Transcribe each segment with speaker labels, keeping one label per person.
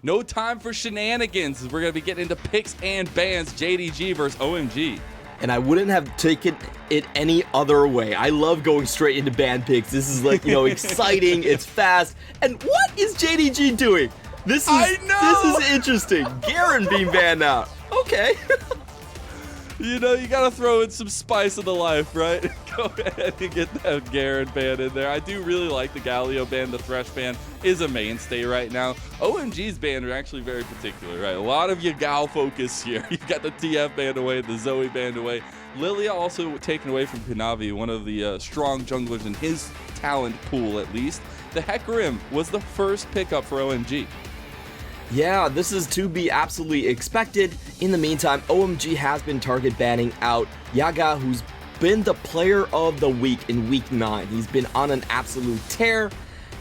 Speaker 1: No time for shenanigans. We're going to be getting into picks and bans. JDG versus OMG.
Speaker 2: And I wouldn't have taken it any other way. I love going straight into ban picks. This is like, exciting. It's fast. And what is JDG doing? This is interesting. Garen being banned out. Okay.
Speaker 1: You gotta throw in some spice of the life, right? Go ahead and get that Garen ban in there. I do really like the Galio ban. The Thresh ban is a mainstay right now. OMG's ban are actually very particular, right? A lot of Yagao focus here. You've got the TF banned away, the Zoe banned away. Lilia also taken away from Kanavi, one of the strong junglers in his talent pool at least. The hecarim was the first pickup for OMG.
Speaker 2: Yeah, this is to be absolutely expected. In the meantime, OMG has been target banning out Yagao, who's been the player of the week in week 9. He's been on an absolute tear.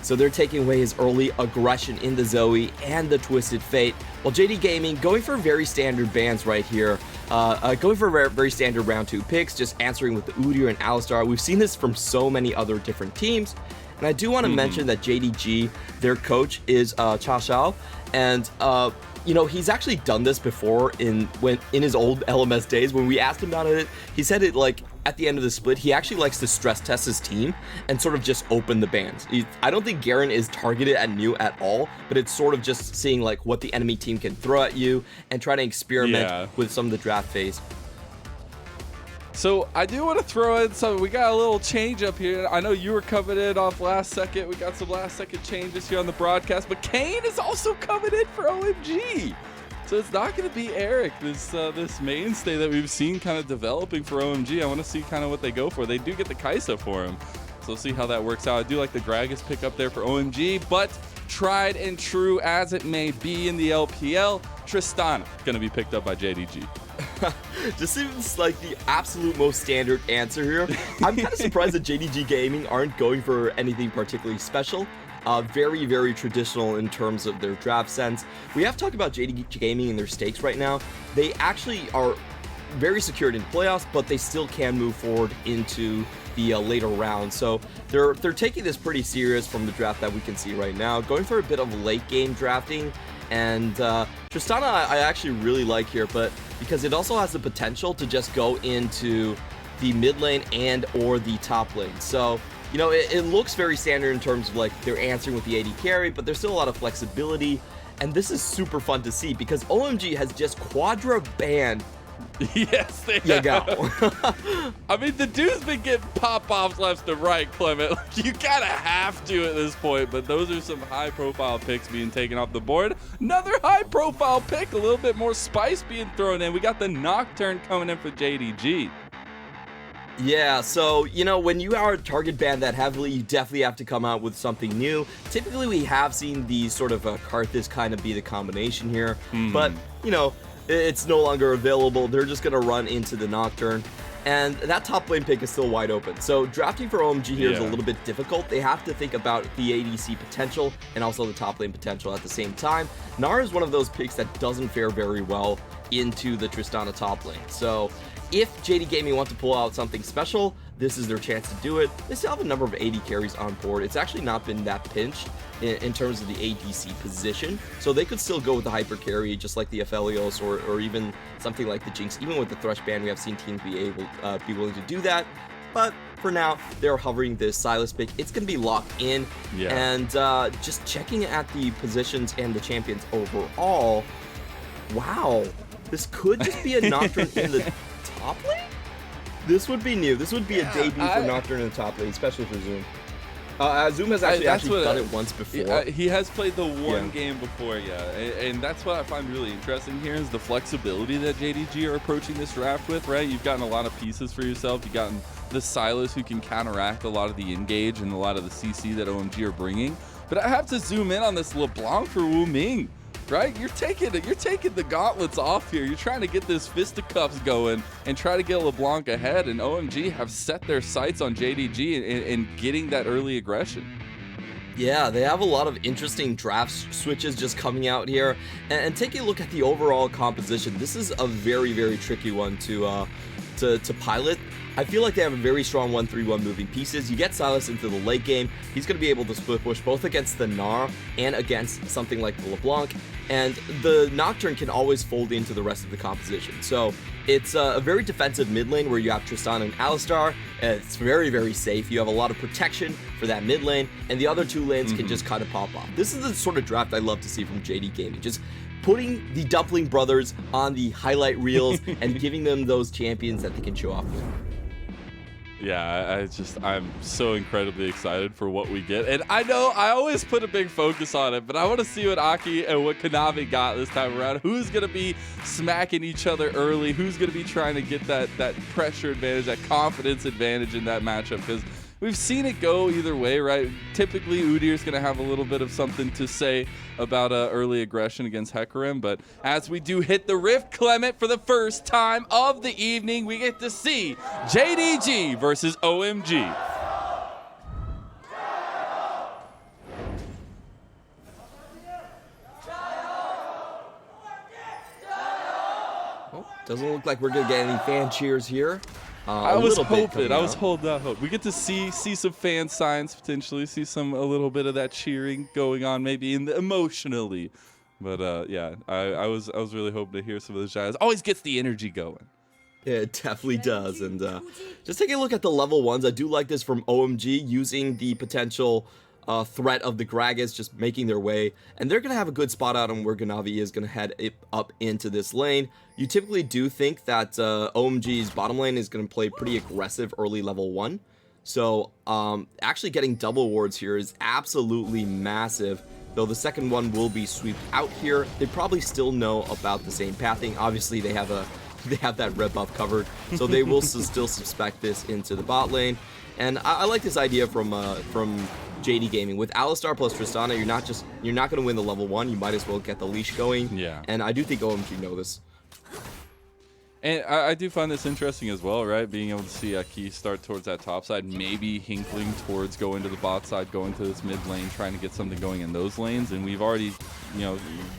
Speaker 2: So they're taking away his early aggression in the Zoe and the Twisted Fate. While JD Gaming going for very standard bans right here. Going for very standard round 2 picks, just answering with the Udyr and Alistar. We've seen this from so many other different teams. And I do want to mention that JDG, their coach, is Cha Xiao. And, he's actually done this before in his old LMS days. When we asked him about it, he said it like at the end of the split, he actually likes to stress test his team and sort of just open the bans. I don't think Garen is targeted at new at all, but it's sort of just seeing like what the enemy team can throw at you and trying to experiment with some of the draft phase.
Speaker 1: So I do want to throw in some. We got a little change up here. I know you were coming in off last second. We got some last second changes here on the broadcast, but Kane is also coming in for OMG. So it's not going to be Eric, this mainstay that we've seen kind of developing for OMG. I want to see kind of what they go for. They do get the Kaisa for him, so we'll see how that works out. I do like the Gragas pick up there for OMG, but tried and true as it may be in the LPL, Tristana going to be picked up by JDG.
Speaker 2: Just seems like the absolute most standard answer here. I'm kind of surprised that JDG Gaming aren't going for anything particularly special. Very, very traditional in terms of their draft sense. We have talked about JDG Gaming and their stakes right now. They actually are very secured in playoffs, but they still can move forward into the later rounds. So they're taking this pretty serious from the draft that we can see right now. Going for a bit of late game drafting. And Tristana I actually really like here, but because it also has the potential to just go into the mid lane and or the top lane. So, it looks very standard in terms of like they're answering with the AD carry, but there's still a lot of flexibility. And this is super fun to see because OMG has just quadra banned
Speaker 1: Yes, they
Speaker 2: Yagao.
Speaker 1: I mean, the dude's been getting pop-offs left and right, Clement. You gotta have to at this point, but those are some high-profile picks being taken off the board. Another high-profile pick, a little bit more spice being thrown in. We got the Nocturne coming in for JDG.
Speaker 2: Yeah, so, when you are target banned that heavily, you definitely have to come out with something new. Typically, we have seen these sort of Karthus kind of be the combination here, but, it's no longer available. They're just going to run into the Nocturne, and that top lane pick is still wide open. So drafting for OMG here is a little bit difficult. They have to think about the ADC potential and also the top lane potential at the same time. Gnar is one of those picks that doesn't fare very well into the Tristana top lane. So if JD Gaming want to pull out something special, this is their chance to do it. They still have a number of AD carries on board. It's actually not been that pinched in terms of the ADC position. So they could still go with the hyper carry, just like the Aphelios or even something like the Jinx. Even with the Thresh ban, we have seen teams be willing to do that. But for now, they're hovering this Sylas pick. It's going to be locked in.
Speaker 1: Yeah.
Speaker 2: And just checking at the positions and the champions overall, wow, this could just be a Nocturne in the top lane? This would be new. This would be a debut for Nocturne in the top lane, especially for Zoom. Zoom has actually done it once before.
Speaker 1: He has played the one game before, and that's what I find really interesting here is the flexibility that JDG are approaching this draft with, right? You've gotten a lot of pieces for yourself. You've gotten the Sylas who can counteract a lot of the engage and a lot of the CC that OMG are bringing. But I have to zoom in on this LeBlanc for Wuming. Right? You're taking the gauntlets off here. You're trying to get this fisticuffs going and try to get LeBlanc ahead, and OMG have set their sights on JDG and getting that early aggression.
Speaker 2: Yeah, they have a lot of interesting draft switches just coming out here. And taking a look at the overall composition, this is a very, very tricky one to pilot. I feel like they have a very strong 1-3-1 moving pieces. You get Sylas into the late game, he's going to be able to split push both against the Gnar and against something like the LeBlanc, and the Nocturne can always fold into the rest of the composition. So it's a very defensive mid lane where you have Tristana and Alistar. It's very, very safe. You have a lot of protection for that mid lane, and the other two lanes can just kind of pop off. This is the sort of draft I love to see from JD Gaming. Just putting the Dumpling brothers on the highlight reels and giving them those champions that they can show off with.
Speaker 1: Yeah, I'm so incredibly excited for what we get. And I know I always put a big focus on it, but I want to see what Aki and what Kanavi got this time around. Who's going to be smacking each other early? Who's going to be trying to get that pressure advantage, that confidence advantage in that matchup? Because we've seen it go either way, right? Typically, Udyr's going to have a little bit of something to say about early aggression against hecarim, but as we do hit the Rift, Clement, for the first time of the evening, we get to see JDG versus OMG.
Speaker 2: Well, doesn't look like we're going to get any fan cheers here.
Speaker 1: I was hoping. I was holding out hope. We get to see some fan signs potentially, see a little bit of that cheering going on, maybe emotionally. But yeah, I was really hoping to hear some of those guys. Always gets the energy going.
Speaker 2: Yeah, it definitely does. And just taking a look at the level ones, I do like this from OMG using the potential threat of the Gragas just making their way, and they're going to have a good spot out on where Kanavi is going to head up into this lane. You typically do think that OMG's bottom lane is going to play pretty aggressive early level 1, so actually getting double wards here is absolutely massive, though the second one will be swept out here. They probably still know about the same pathing. Obviously they have that red buff covered, so they will still suspect this into the bot lane. And I like this idea from JD Gaming. With Alistar plus Tristana, you're not going to win the level 1. You might as well get the leash going.
Speaker 1: Yeah.
Speaker 2: And I do think OMG know this.
Speaker 1: And I do find this interesting as well, right? Being able to see Aki start towards that top side, maybe hinkling towards going to the bot side, going to this mid lane, trying to get something going in those lanes. And we've already,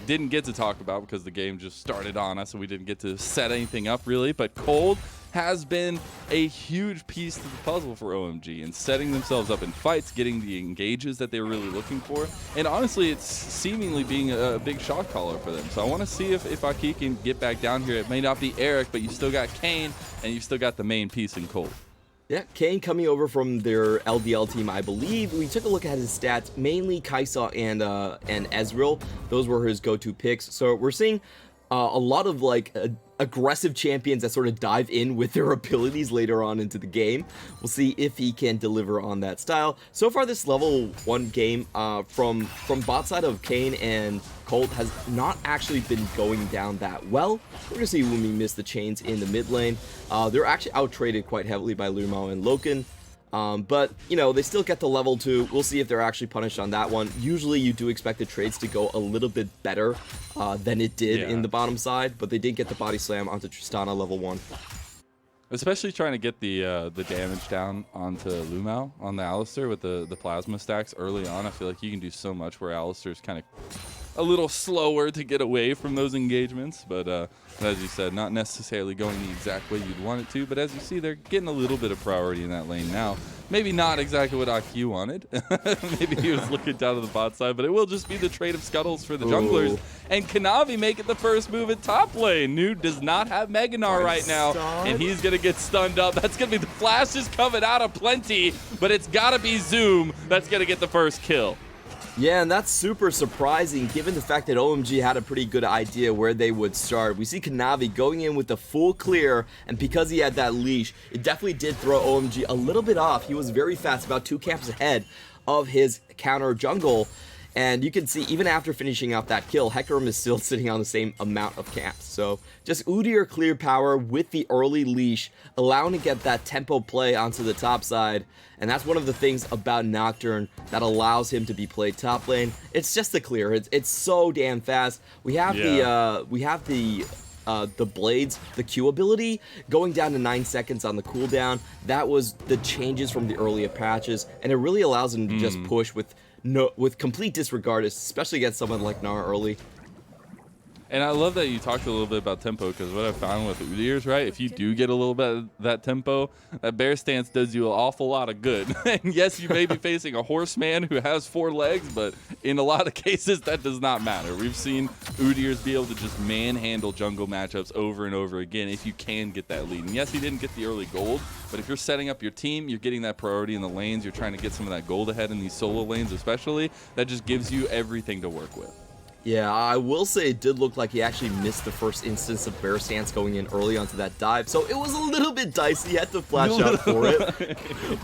Speaker 1: didn't get to talk about because the game just started on us and we didn't get to set anything up really. But Cold has been a huge piece to the puzzle for OMG and setting themselves up in fights, getting the engages that they were really looking for, and honestly it's seemingly being a big shot caller for them. So I want to see if Aki can get back down here. It may not be Eric, but you still got Kane and you've still got the main piece in Cold.
Speaker 2: Yeah, Kane coming over from their LDL team, I believe. We took a look at his stats, mainly Kaisa and Ezreal. Those were his go-to picks. So we're seeing a lot of aggressive champions that sort of dive in with their abilities later on into the game. We'll see if he can deliver on that style. So far this level 1 game from bot side of Kane and Colt has not actually been going down that well. We're gonna see Wuming miss the chains in the mid lane. They're actually out-traded quite heavily by LvMao and Loken. But, they still get to level 2. We'll see if they're actually punished on that one. Usually you do expect the trades to go a little bit better than it did in the bottom side, but they did get the body slam onto Tristana level 1.
Speaker 1: Especially trying to get the damage down onto LvMao on the Alistar with the plasma stacks early on. I feel like you can do so much where Alistar's kind of a little slower to get away from those engagements, but as you said, not necessarily going the exact way you'd want it to, but as you see, they're getting a little bit of priority in that lane now. Maybe not exactly what IQ wanted. Maybe he was looking down to the bot side, but it will just be the trade of scuttles for the junglers. And Kanavi making the first move at top lane. Nude does not have Mega Gnar right now, and he's going to get stunned up. That's going to be the flashes coming out of plenty, but it's got to be Zoom that's going to get the first kill.
Speaker 2: Yeah, and that's super surprising given the fact that OMG had a pretty good idea where they would start. We see Kanavi going in with the full clear, and because he had that leash, it definitely did throw OMG a little bit off. He was very fast, about 2 camps ahead of his counter jungle. And you can see, even after finishing off that kill, hecarim is still sitting on the same amount of camps. So just Udyr clear power with the early leash, allowing to get that tempo play onto the top side. And that's one of the things about Nocturne that allows him to be played top lane. It's just the clear. It's so damn fast. We have the blades, the Q ability, going down to 9 seconds on the cooldown. That was the changes from the earlier patches, and it really allows him to just push with complete disregard, especially against someone like Gnar early.
Speaker 1: And I love that you talked a little bit about tempo, because what I found with Udyrs, right, if you do get a little bit of that tempo, that bear stance does you an awful lot of good. And yes, you may be facing a horseman who has 4 legs, but in a lot of cases, that does not matter. We've seen Udyrs be able to just manhandle jungle matchups over and over again if you can get that lead. And yes, he didn't get the early gold, but if you're setting up your team, you're getting that priority in the lanes, you're trying to get some of that gold ahead in these solo lanes especially, that just gives you everything to work with.
Speaker 2: Yeah, I will say it did look like he actually missed the first instance of bear stance going in early onto that dive, so it was a little bit dicey. He had to flash out for it,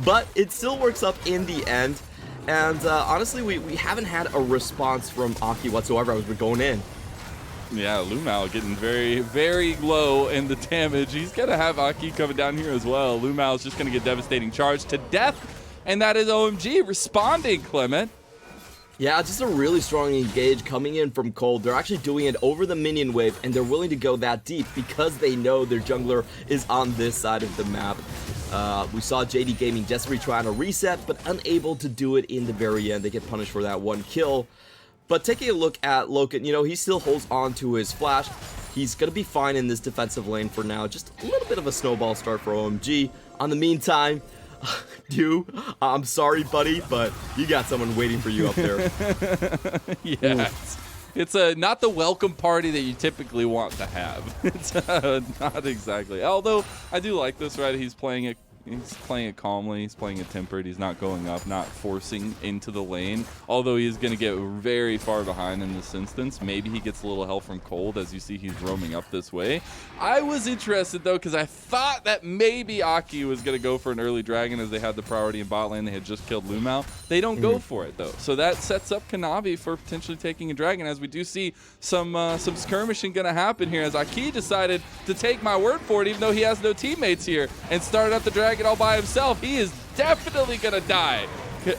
Speaker 2: but it still works up in the end. And honestly, we haven't had a response from Aki whatsoever as we're going in.
Speaker 1: Yeah, LvMao getting very, very low in the damage. He's going to have Aki coming down here as well. LvMao is just going to get devastating charge to death, and that is OMG responding, Clement.
Speaker 2: Yeah, just a really strong engage coming in from Cold. They're actually doing it over the minion wave, and they're willing to go that deep because they know their jungler is on this side of the map. We saw JD Gaming desperately trying to reset, but unable to do it in the very end. They get punished for that 1 kill. But taking a look at Loken, you know, he still holds on to his flash. He's going to be fine in this defensive lane for now. Just a little bit of a snowball start for OMG. On the meantime, I'm sorry, buddy, but you got someone waiting for you up there.
Speaker 1: Yes. It's not the welcome party that you typically want to have. It's not exactly. Although I do like this, right? He's playing it calmly. He's playing it tempered. He's not going up, not forcing into the lane. Although he's going to get very far behind in this instance. Maybe he gets a little help from Cold, as you see he's roaming up this way. I was interested, though, because I thought that maybe Aki was going to go for an early dragon as they had the priority in bot lane. They had just killed LvMao. They don't go for it, though. So that sets up Kanavi for potentially taking a dragon, as we do see some skirmishing going to happen here, as Aki decided to take my word for it, even though he has no teammates here, and started up the dragon all by himself. He is definitely gonna die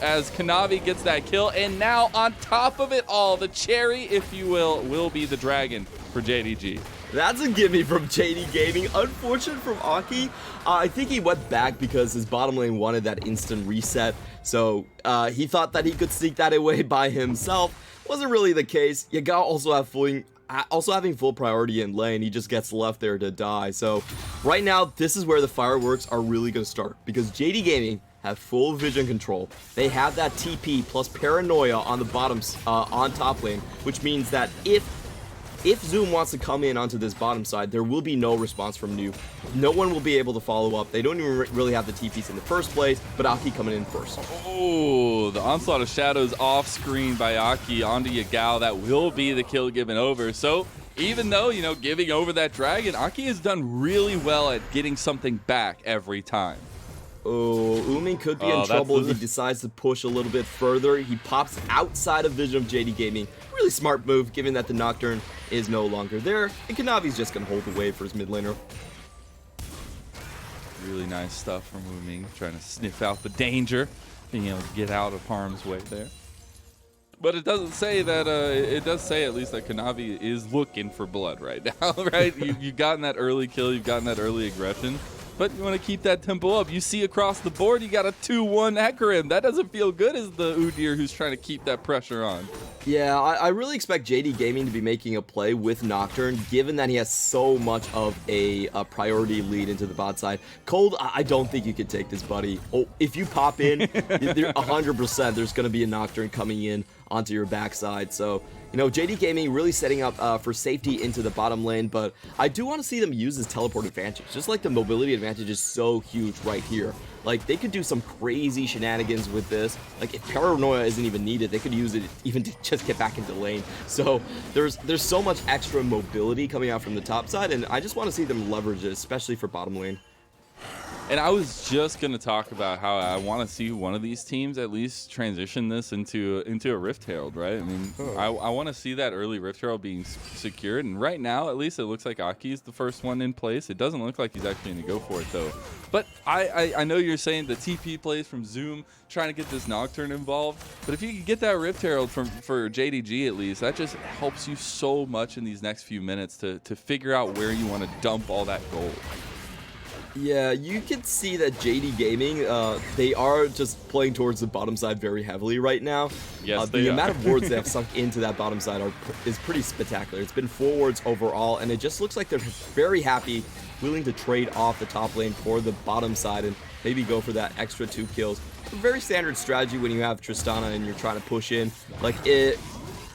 Speaker 1: as Kanavi gets that kill, and now on top of it all, the cherry, if you will be the dragon for JDG.
Speaker 2: That's a gimme from JD Gaming. Unfortunate from Aki. I think he went back because his bottom lane wanted that instant reset, so he thought that he could sneak that away by himself. Wasn't really the case. Yagao also having full priority in lane. He just gets left there to die. So right now, this is where the fireworks are really going to start, because JD Gaming have full vision control. They have that TP plus paranoia on the bottoms, on top lane, which means that if Zoom wants to come in onto this bottom side, there will be no response from New. No one will be able to follow up. They don't even really have the TPs in the first place, but Aki coming in first.
Speaker 1: Oh, the onslaught of shadows off screen by Aki onto Yagao. That will be the kill given over. So even though, you know, giving over that dragon, Aki has done really well at getting something back every time.
Speaker 2: Oh, Wuming could be in trouble if he decides to push a little bit further. He pops outside of vision of JD Gaming. Really smart move, given that the Nocturne is no longer there, and Kanavi's just going to hold the wave for his mid laner.
Speaker 1: Really nice stuff from Wuming, trying to sniff out the danger, being able to get out of harm's way there. But it doesn't say that, it does say at least that Kanavi is looking for blood right now, right? You've gotten that early kill, you've gotten that early aggression, but you want to keep that tempo up. You see across the board, you got a 2-1 hecarim. That doesn't feel good as the Udyr who's trying to keep that pressure on.
Speaker 2: Yeah, I really expect JD Gaming to be making a play with Nocturne, given that he has so much of a priority lead into the bot side. Cold, I don't think you can take this, buddy. Oh, if you pop in, 100% there's going to be a Nocturne coming in onto your backside. So, you know, JD Gaming really setting up for safety into the bottom lane, but I do want to see them use this teleport advantage. Just like the mobility advantage is so huge right here. Like, they could do some crazy shenanigans with this. Like, if paranoia isn't even needed, they could use it even to just get back into lane. So there's so much extra mobility coming out from the top side, and I just want to see them leverage it, especially for bottom lane.
Speaker 1: And I was just going to talk about how I want to see one of these teams at least transition this into a Rift Herald, right? I mean, I want to see that early Rift Herald being secured. And right now, at least, it looks like Aki is the first one in place. It doesn't look like he's actually going to go for it, though. But I know you're saying the TP plays from Zoom, trying to get this Nocturne involved. But if you can get that Rift Herald for JDG, at least, that just helps you so much in these next few minutes to figure out where you want to dump all that gold.
Speaker 2: Yeah, you can see that JD Gaming, they are just playing towards the bottom side very heavily right now.
Speaker 1: Yes,
Speaker 2: the amount of wards they have sunk into that bottom side is pretty spectacular. It's been 4 wards overall, and it just looks like they're very happy, willing to trade off the top lane for the bottom side and maybe go for that extra 2 kills. A very standard strategy when you have Tristana and you're trying to push in. Like,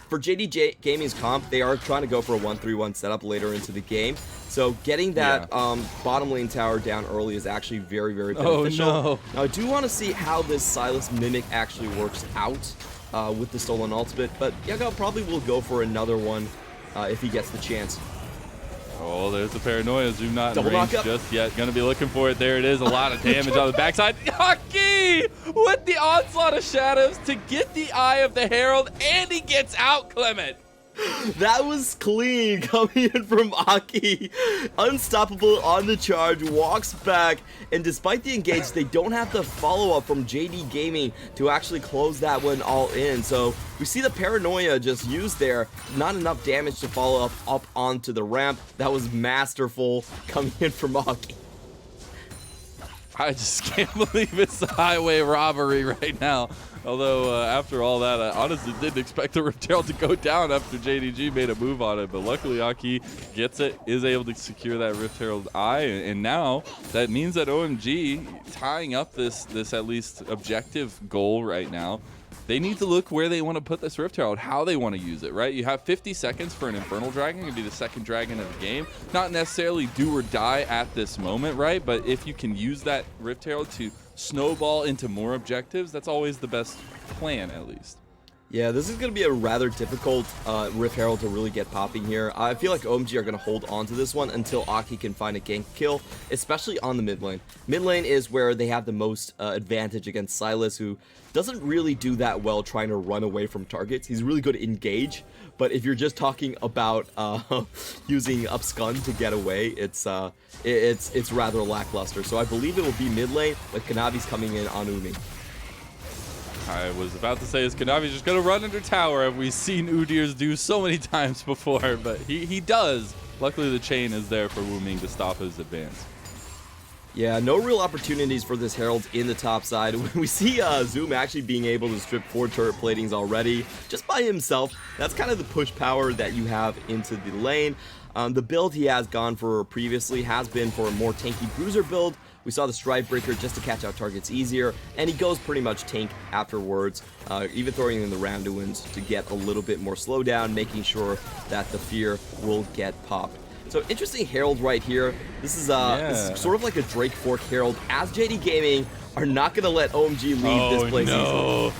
Speaker 2: for JDG Gaming's comp, they are trying to go for a 1-3-1 setup later into the game. So getting that bottom lane tower down early is actually very, very beneficial.
Speaker 1: Oh, no.
Speaker 2: Now, I do want to see how this Sylas Mimic actually works out with the stolen ultimate, but Yagao probably will go for another one if he gets the chance.
Speaker 1: Oh, there's the paranoia. Zoom not in
Speaker 2: Double
Speaker 1: range
Speaker 2: knockup.
Speaker 1: just yet. Gonna be looking for it. There it is. A lot of damage on the backside. Hockey with the onslaught of shadows to get the eye of the Herald, and he gets out, Clement.
Speaker 2: That was clean coming in from Aki. Unstoppable on the charge, walks back, and despite the engage, they don't have the follow-up from JD Gaming to actually close that one all in. So we see the paranoia just used there. Not enough damage to follow up onto the ramp. That was masterful coming in from Aki.
Speaker 1: I just can't believe it's a highway robbery right now. Although, after all that, I honestly didn't expect the Rift Herald to go down after JDG made a move on it. But luckily, Aki gets it, is able to secure that Rift Herald eye. And now, that means that OMG, tying up this at least objective goal right now, they need to look where they want to put this Rift Herald, how they want to use it, right? You have 50 seconds for an Infernal Dragon. It could be the second dragon of the game. Not necessarily do or die at this moment, right? But if you can use that Rift Herald to snowball into more objectives, that's always the best plan, at least.
Speaker 2: Yeah, this is going to be a rather difficult Rift Herald to really get popping here. I feel like OMG are going to hold on to this one until Aki can find a gank kill, especially on the mid lane. Mid lane is where they have the most advantage against Sylas, who doesn't really do that well trying to run away from targets. He's really good at engage, but if you're just talking about using upskun to get away, it's rather lackluster. So I believe it will be mid lane, but Kanavi's coming in on Wuming.
Speaker 1: I was about to say, is Kanavi just going to run under tower? Have we seen Udyrs do so many times before? But he does. Luckily, the chain is there for Wuming to stop his advance.
Speaker 2: Yeah, no real opportunities for this Herald in the top side. We see Zoom actually being able to strip 4 turret platings already, just by himself. That's kind of the push power that you have into the lane. The build he has gone for previously has been for a more tanky bruiser build. We saw the Stride Breaker just to catch out targets easier, and he goes pretty much tank afterwards, even throwing in the Randuins to get a little bit more slowdown, making sure that the Fear will get popped. So interesting Herald right here. This is sort of like a Drake Fork Herald, as JD Gaming are not going to let OMG lead this place easily.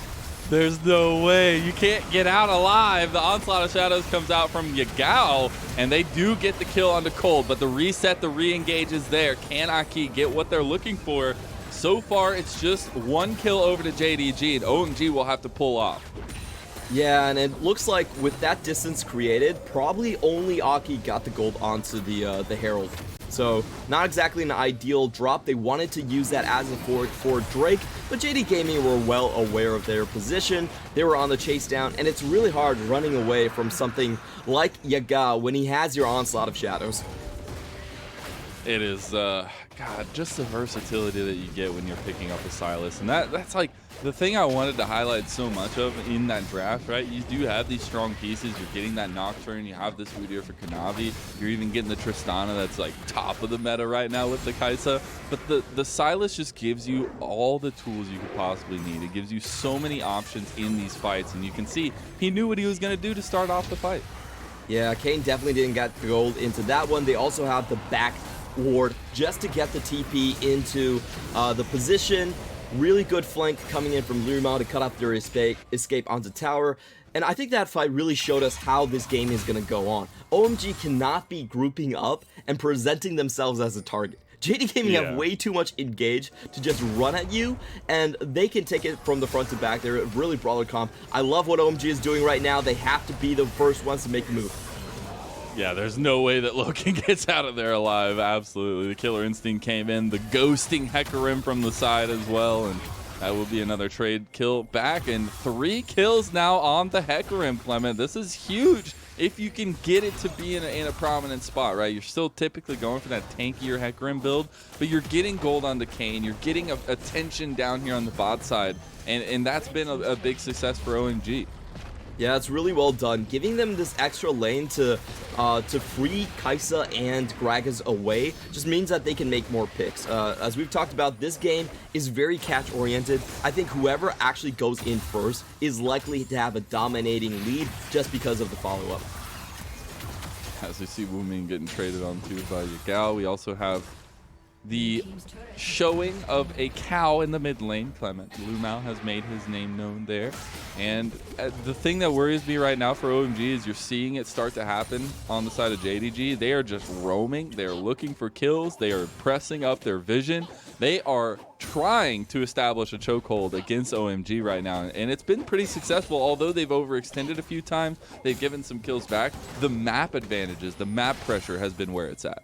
Speaker 1: There's no way. You can't get out alive. The Onslaught of Shadows comes out from Yagao, and they do get the kill onto Cold, but the reset, the re-engage is there. Can Aki get what they're looking for? So far, it's just 1 kill over to JDG, and OMG will have to pull off.
Speaker 2: Yeah, and it looks like with that distance created, probably only Aki got the gold onto the Herald. So not exactly an ideal drop. They wanted to use that as a fork for Drake, but JD Gaming were well aware of their position. They were on the chase down, and it's really hard running away from something like Yagao when he has your Onslaught of Shadows.
Speaker 1: It is, God, just the versatility that you get when you're picking up a Sylas. And that's like the thing I wanted to highlight so much of in that draft, right? You do have these strong pieces. You're getting that Nocturne. You have this Udyr for Kanavi. You're even getting the Tristana that's like top of the meta right now with the Kaisa. But the Sylas just gives you all the tools you could possibly need. It gives you so many options in these fights. And you can see he knew what he was going to do to start off the fight.
Speaker 2: Yeah, Kane definitely didn't get the gold into that one. They also have the back ward just to get the TP into the position. Really good flank coming in from LvMao to cut off their escape onto tower. And I think that fight really showed us how this game is going to go on. OMG cannot be grouping up and presenting themselves as a target. JD Gaming have way too much engage to just run at you, and they can take it from the front to back. They're really brawler comp. I love what OMG is doing right now. They have to be the first ones to make a move.
Speaker 1: Yeah, there's no way that Loken gets out of there alive. Absolutely. The Killer Instinct came in. The ghosting hecarim from the side as well. And that will be another trade kill back. And 3 kills now on the hecarim, Clement. This is huge. if you can get it to be in a prominent spot, right? You're still typically going for that tankier hecarim build, but you're getting gold on the Kayn, you're getting attention down here on the bot side, and that's been a big success for OMG.
Speaker 2: Yeah, it's really well done. Giving them this extra lane to free Kaisa and Gragas away just means that they can make more picks. As we've talked about, this game is very catch-oriented. I think whoever actually goes in first is likely to have a dominating lead just because of the follow-up.
Speaker 1: As we see Wuming getting traded onto by Yagao, we also have the showing of a cow in the mid lane. Clement, LvMao has made his name known there. And the thing that worries me right now for OMG is you're seeing it start to happen on the side of JDG. They are just roaming. They're looking for kills. They are pressing up their vision. They are trying to establish a chokehold against OMG right now. And it's been pretty successful. Although they've overextended a few times, they've given some kills back. The map advantages, the map pressure has been where it's at.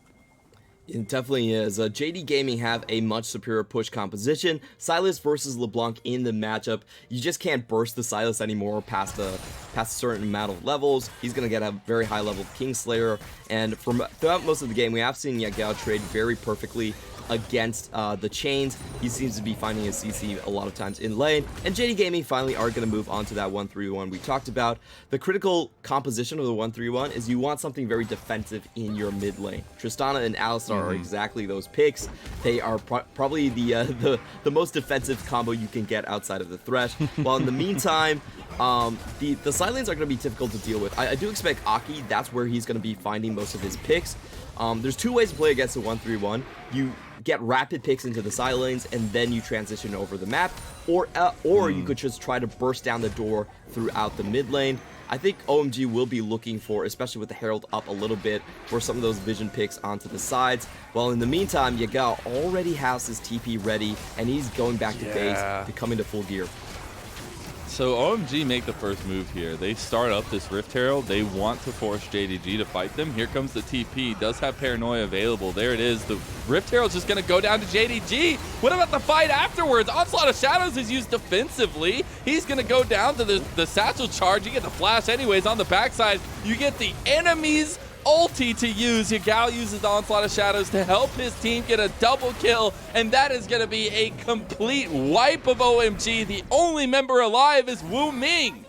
Speaker 2: It definitely is. JD Gaming have a much superior push composition. Sylas versus LeBlanc in the matchup. You just can't burst the Sylas anymore past a certain amount of levels. He's going to get a very high level Kingslayer. And throughout most of the game, we have seen Yagao trade very perfectly against the chains. He seems to be finding his CC a lot of times in lane, and JD Gaming finally are going to move on to that 1-3-1 we talked about. The critical composition of the 1-3-1 is you want something very defensive in your mid lane. Tristana and Alistar are exactly those picks. They are probably the most defensive combo you can get outside of the Thresh. While in the meantime, the side lanes are going to be difficult to deal with. I do expect Aki, that's where he's going to be finding most of his picks. There's two ways to play against the 1-3-1. You get rapid picks into the side lanes, and then you transition over the map, or you could just try to burst down the door throughout the mid lane. I think OMG will be looking for, especially with the Herald up a little bit, for some of those vision picks onto the sides. While in the meantime, Yagao already has his TP ready, and he's going back to base to come into full gear.
Speaker 1: So OMG make the first move here. They start up this Rift Herald. They want to force JDG to fight them. Here comes the TP. Does have Paranoia available. There it is. The Rift Herald's just going to go down to JDG. What about the fight afterwards? Onslaught of Shadows is used defensively. He's going to go down to the Satchel Charge. You get the flash anyways on the backside. You get the enemy's ulti to use. Yagao uses the Onslaught of Shadows to help his team get a double kill, and that is going to be a complete wipe of OMG. The only member alive is Wuming.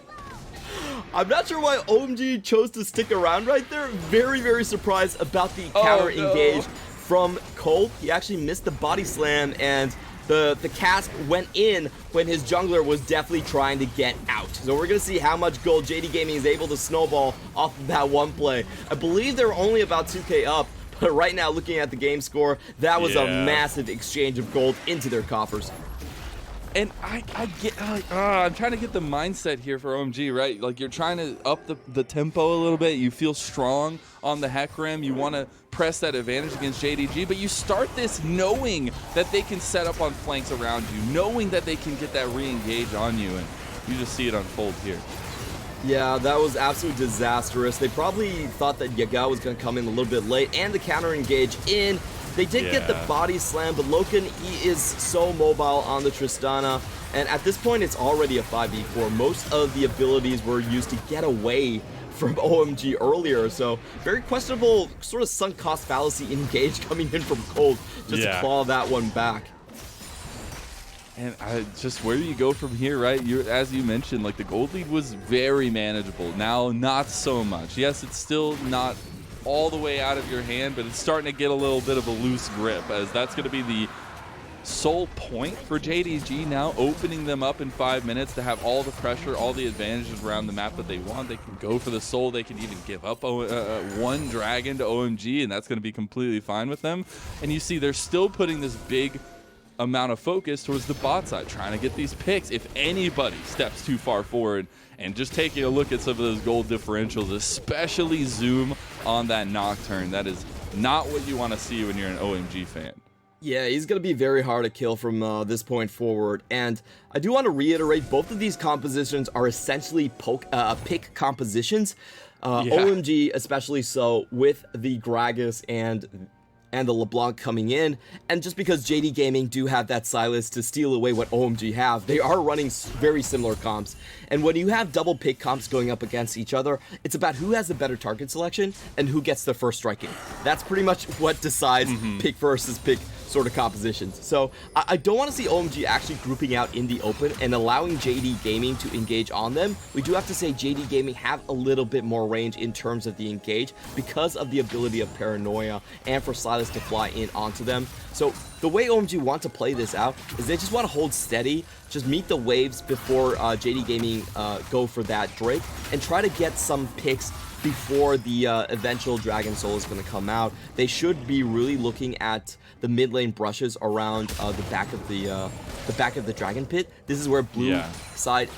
Speaker 2: I'm not sure why OMG chose to stick around right there. Very, very surprised about the counter engage from Colt. He actually missed the body slam, and the cast went in when his jungler was definitely trying to get out. So we're going to see how much gold JD Gaming is able to snowball off of that one play. I believe they're only about 2k up, but right now looking at the game score, that was a massive exchange of gold into their coffers.
Speaker 1: And I get, I'm trying to get the mindset here for OMG, right? Like, you're trying to up the tempo a little bit. You feel strong on the hecarim. You want to press that advantage against JDG, but you start this knowing that they can set up on flanks around you, knowing that they can get that re-engage on you, and you just see it unfold here.
Speaker 2: Yeah, that was absolutely disastrous. They probably thought that Yagao was going to come in a little bit late, and the counter engage in. They did get the body slam, but Loken, he is so mobile on the Tristana, and at this point it's already a 5v4. Most of the abilities were used to get away from OMG earlier, so very questionable sort of sunk cost fallacy engage coming in from Colt just to claw that one back.
Speaker 1: And just where do you go from here, right? As you mentioned, like, the gold lead was very manageable. Now, not so much. Yes, it's still not all the way out of your hand, but it's starting to get a little bit of a loose grip, as that's going to be the sole point for JDG now, opening them up in 5 minutes to have all the pressure, all the advantages around the map that they want. They can go for the soul. They can even give up one dragon to OMG, and that's going to be completely fine with them. And you see they're still putting this big amount of focus towards the bot side, trying to get these picks if anybody steps too far forward. And just taking a look at some of those gold differentials, especially zoom on that Nocturne. That is not what you want to see when you're an OMG fan.
Speaker 2: Yeah, he's going to be very hard to kill from this point forward. And I do want to reiterate, both of these compositions are essentially pick compositions. OMG especially so with the Gragas and and the LeBlanc coming in, and just because JD Gaming do have that Sylas to steal away what OMG have, they are running very similar comps. And when you have double pick comps going up against each other, it's about who has the better target selection and who gets the first striking. That's pretty much what decides pick versus pick sort of compositions. So I don't want to see OMG actually grouping out in the open and allowing JD Gaming to engage on them. We do have to say JD Gaming have a little bit more range in terms of the engage because of the ability of Paranoia and for Sylas to fly in onto them. So the way OMG want to play this out is they just want to hold steady, just meet the waves before JD Gaming go for that Drake, and try to get some picks before the eventual Dragon Soul is going to come out. They should be really looking at the mid lane brushes around the back of the Dragon Pit. This is where blue side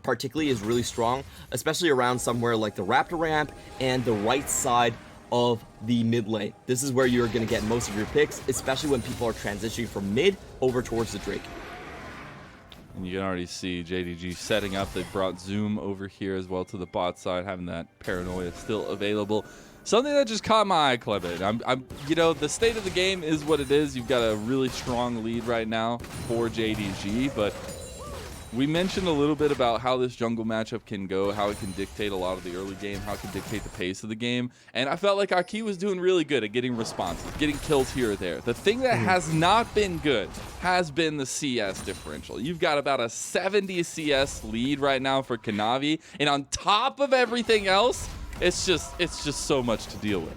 Speaker 2: particularly is really strong, especially around somewhere like the Raptor ramp and the right side of the mid lane. This is where you're going to get most of your picks, especially when people are transitioning from mid over towards the Drake.
Speaker 1: And you can already see JDG setting up. They brought Zoom over here as well to the bot side, having that Paranoia still available. Something that just caught my eye, Clement. You know, the state of the game is what it is. You've got a really strong lead right now for JDG, but we mentioned a little bit about how this jungle matchup can go, how it can dictate a lot of the early game, how it can dictate the pace of the game. And I felt like Aki was doing really good at getting responses, getting kills here or there. The thing that has not been good has been the CS differential. You've got about a 70 CS lead right now for Kanavi. And on top of everything else, it's just so much to deal with.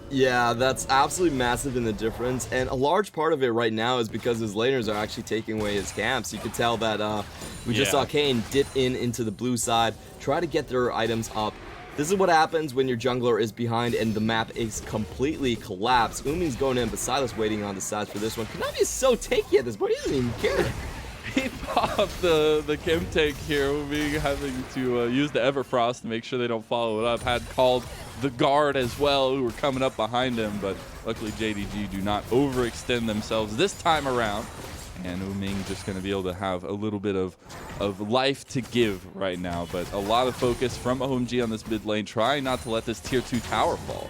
Speaker 2: Yeah, that's absolutely massive in the difference, and a large part of it right now is because his laners are actually taking away his camps. You could tell that we just saw Kane dip into the blue side, try to get their items up. This is what happens when your jungler is behind and the map is completely collapsed. Wuming's going in, but Sylas waiting on the sides for this one. Kanavi is so takey at this point, he doesn't even care.
Speaker 1: He popped the chem tank here, Wuming having to use the Everfrost to make sure they don't follow it up. Had called the guard as well, who were coming up behind him, but luckily JDG do not overextend themselves this time around. And Wuming just going to be able to have a little bit of life to give right now, but a lot of focus from OMG on this mid lane, trying not to let this tier 2 tower fall.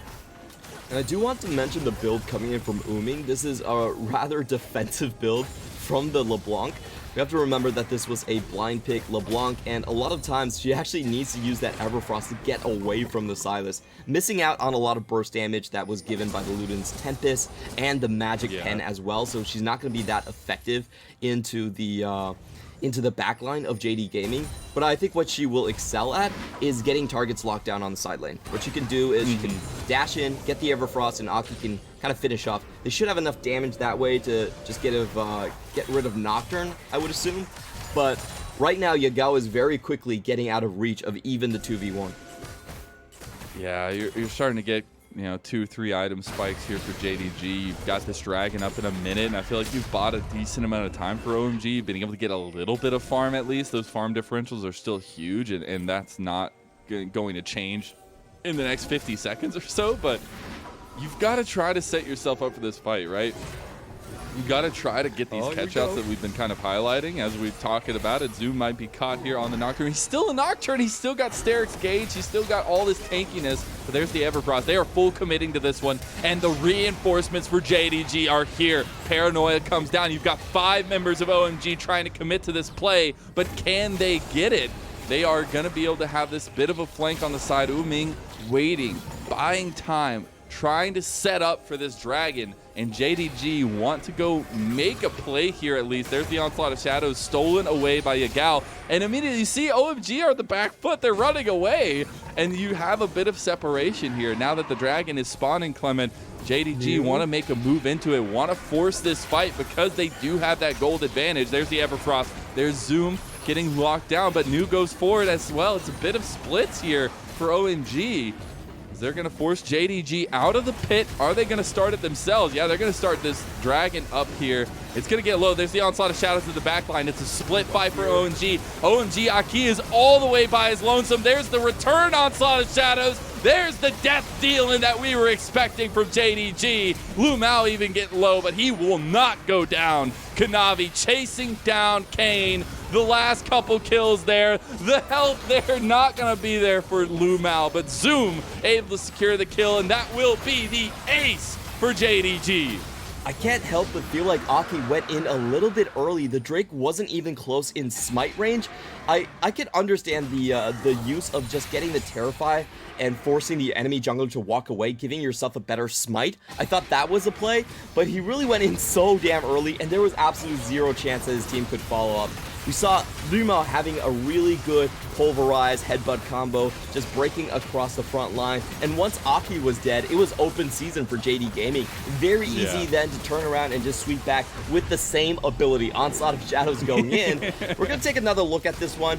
Speaker 2: And I do want to mention the build coming in from Wuming. This is a rather defensive build from the LeBlanc. We have to remember that this was a blind pick LeBlanc, and a lot of times she actually needs to use that Everfrost to get away from the Sylas, missing out on a lot of burst damage that was given by the Luden's Tempest and the Magic Pen as well, so she's not going to be that effective into the backline of JD Gaming. But I think what she will excel at is getting targets locked down on the side lane. What she can do is she can dash in, get the Everfrost, and Aki can kind of finish off. They should have enough damage that way to just get rid of Nocturne, I would assume. But right now, Yagao is very quickly getting out of reach of even the 2v1.
Speaker 1: Yeah, you're starting to get, you know, 2-3 item spikes here for JDG. You've got this dragon up in a minute, and I feel like you've bought a decent amount of time for OMG, being able to get a little bit of farm at least. Those farm differentials are still huge, and that's not going to change in the next 50 seconds or so, but you've got to try to set yourself up for this fight, right? You got to try to get these catch-outs that we've been kind of highlighting as we've talking about it. Zoom might be caught here on the Nocturne. He's still a Nocturne. He's still got Steric's Gauge. He's still got all this tankiness. But there's the Everfrost. They are full committing to this one. And the reinforcements for JDG are here. Paranoia comes down. You've got 5 members of OMG trying to commit to this play. But can they get it? They are going to be able to have this bit of a flank on the side. Wuming waiting, buying time, trying to set up for this dragon, and JDG want to go make a play here at least. There's the Onslaught of Shadows stolen away by Yagao, and immediately you see OMG are at the back foot. They're running away, and you have a bit of separation here. Now that the dragon is spawning, Clement, JDG want to make a move into it, want to force this fight because they do have that gold advantage. There's the Everfrost. There's Zoom getting locked down, but Nu goes forward as well. It's a bit of splits here for OMG. They're going to force JDG out of the pit. Are they going to start it themselves? Yeah, they're going to start this dragon up here. It's going to get low. There's the Onslaught of Shadows to the backline. It's a split fight for OMG. OMG Aki is all the way by his lonesome. There's the return Onslaught of Shadows. There's the death dealing that we were expecting from JDG. LvMao even get low, but he will not go down. Kanavi chasing down Kane. The last couple kills there. The health there not going to be there for LvMao, but Zoom able to secure the kill, and that will be the ace for JDG.
Speaker 2: I can't help but feel like Aki went in a little bit early. The Drake wasn't even close in smite range. I could understand the use of just getting the Terrify and forcing the enemy jungler to walk away, giving yourself a better smite. I thought that was a play, but he really went in so damn early, and there was absolutely zero chance that his team could follow up. We saw LvMao having a really good pulverize headbutt combo, just breaking across the front line. And once Aki was dead, it was open season for JD Gaming. Very easy then to turn around and just sweep back with the same ability. Onslaught of Shadows going in. We're going to take another look at this one.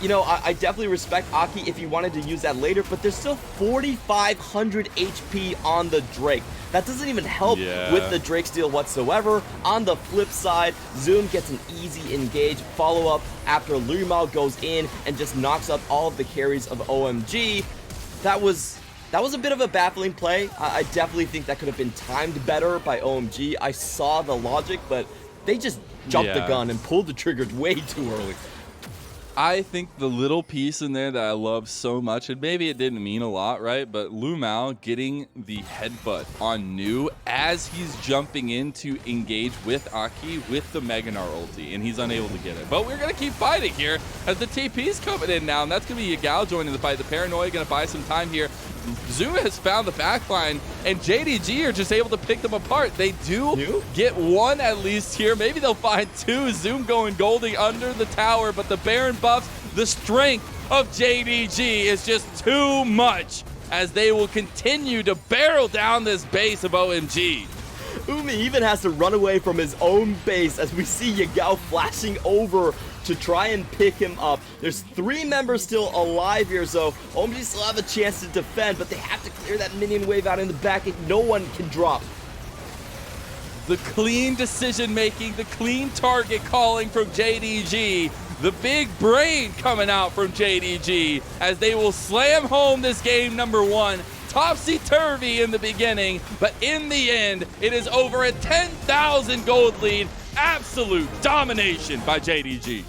Speaker 2: You know, I definitely respect Aki if he wanted to use that later, but there's still 4,500 HP on the Drake. That doesn't even help with the Drake steal whatsoever. On the flip side, Zoom gets an easy engage follow-up after LvMao goes in and just knocks up all of the carries of OMG. That was a bit of a baffling play. I definitely think that could have been timed better by OMG. I saw the logic, but they just jumped the gun and pulled the trigger way too early.
Speaker 1: I think the little piece in there that I love so much, and maybe it didn't mean a lot, right? But LvMao getting the headbutt on Nu as he's jumping in to engage with Aki with the Gnar ulti, and he's unable to get it. But we're going to keep fighting here as the TP's coming in now, and that's going to be Yagao joining the fight. The Paranoia going to buy some time here. Zuma has found the backline, and JDG are just able to pick them apart. They do get one at least here. Maybe they'll find two. Zoom going Goldie under the tower, but the Baron buffs, the strength of JDG is just too much as they will continue to barrel down this base of OMG.
Speaker 2: Umi even has to run away from his own base as we see Yagao flashing over to try and pick him up. There's 3 members still alive here, so OMG still have a chance to defend, but they have to clear that minion wave out in the back and no one can drop.
Speaker 1: The clean decision making, the clean target calling from JDG, the big brain coming out from JDG as they will slam home this game number 1. Topsy-turvy in the beginning, but in the end, it is over a 10,000 gold lead. Absolute domination by JDG.